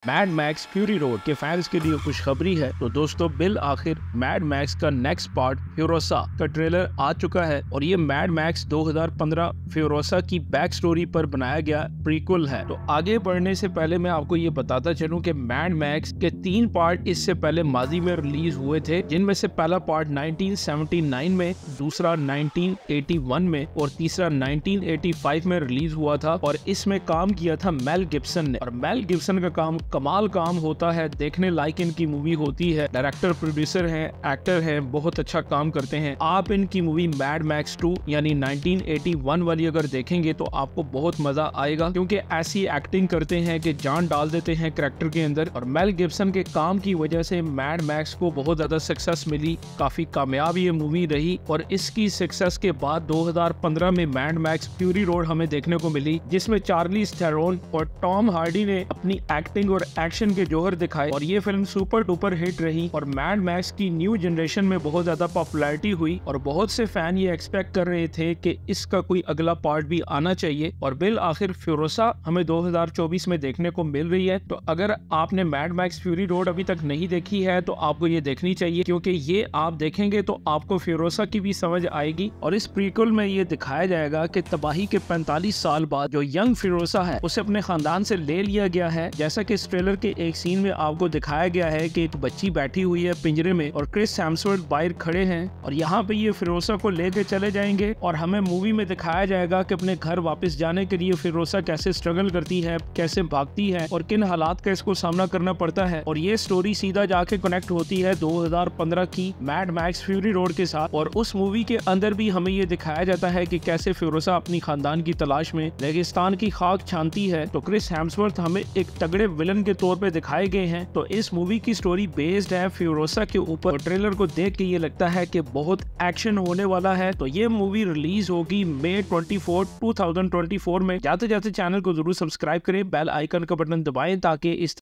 Mad max fury road के fans के लिए खुशखबरी है। तो दोस्तों बिल आखिर मैड मैक्स का नेक्स्ट पार्ट फ्यूरोसा का ट्रेलर आ चुका है और ये मैड मैक्स 2015 फ्यूरोसा की बैक स्टोरी पर बनाया गया प्रीक्वल है। तो आगे बढ़ने से पहले मैं आपको ये बताता चलूं कि मैड मैक्स के 3 पार्ट इससे पहले माजी में रिलीज हुए थे, जिनमें से पहला पार्ट 1979 में, दूसरा 1981 में और तीसरा 1985 में रिलीज हुआ था। और इसमें काम किया था मेल गिब्सन ने, और मेल गिब्सन का काम कमाल काम होता है, देखने लायक इनकी मूवी होती है। डायरेक्टर, प्रोड्यूसर हैं, एक्टर हैं, बहुत अच्छा काम करते हैं। आप इनकी मूवी मैड मैक्स 2 यानी 1981 वाली अगर देखेंगे तो आपको बहुत मजा आएगा, क्योंकि ऐसी एक्टिंग करते हैं कि जान डाल देते हैं कैरेक्टर के अंदर। और मेल गिब्सन के काम की वजह से मैड मैक्स को बहुत ज्यादा सक्सेस मिली, काफी कामयाब ये मूवी रही। और इसकी सक्सेस के बाद 2015 में मैड मैक्स फ्यूरी रोड हमें देखने को मिली, जिसमें चार्लीज थेरोन और टॉम हार्डी ने अपनी एक्टिंग और एक्शन के जौहर दिखाए। और ये फिल्म सुपर डुपर हिट रही और मैड मैक्स की न्यू जनरेशन में बहुत ज्यादा पॉपुलैरिटी हुई। और बहुत से फैन ये एक्सपेक्ट कर रहे थे कि इसका कोई अगला पार्ट भी आना चाहिए। और बिल आखिर फ्यूरोसा हमें 2024 में देखने को मिल रही है। तो अगर आपने मैड मैक्स फ्यूरी रोड अभी तक नहीं देखी है तो आपको ये देखनी चाहिए, क्योंकि ये आप देखेंगे तो आपको फ्यूरोसा की भी समझ आएगी। और इस प्रीक्वल में ये दिखाया जाएगा कि तबाही के 45 साल बाद जो यंग फ्यूरोसा है उसे अपने खानदान से ले लिया गया है। जैसा कि ट्रेलर के एक सीन में आपको दिखाया गया है कि एक बच्ची बैठी हुई है पिंजरे में और क्रिस हेम्सवर्थ बाहर खड़े हैं, और यहाँ पे ये फिरोसा को लेके चले जाएंगे। और हमें मूवी में दिखाया जाएगा कि अपने घर वापस जाने के लिए फिरोसा कैसे स्ट्रगल करती है, कैसे भागती है और किन हालात का इसको सामना करना पड़ता है। और ये स्टोरी सीधा जाके कनेक्ट होती है 2015 की मैड मैक्स फ्यूरी रोड के साथ। और उस मूवी के अंदर भी हमें ये दिखाया जाता है कि कैसे फिरोसा अपनी खानदान की तलाश में रेगिस्तान की खाक छानती है। तो क्रिस हेम्सवर्थ हमें एक तगड़े विलन के तौर पे दिखाए गए हैं। तो इस मूवी की स्टोरी बेस्ड है फ्यूरोसा के ऊपर। ट्रेलर को देख के ये लगता है कि बहुत एक्शन होने वाला है। तो ये मूवी रिलीज होगी मई 24, 2024 में। जाते जाते चैनल को जरूर सब्सक्राइब करें, बेल आइकन का बटन दबाएं ताकि इस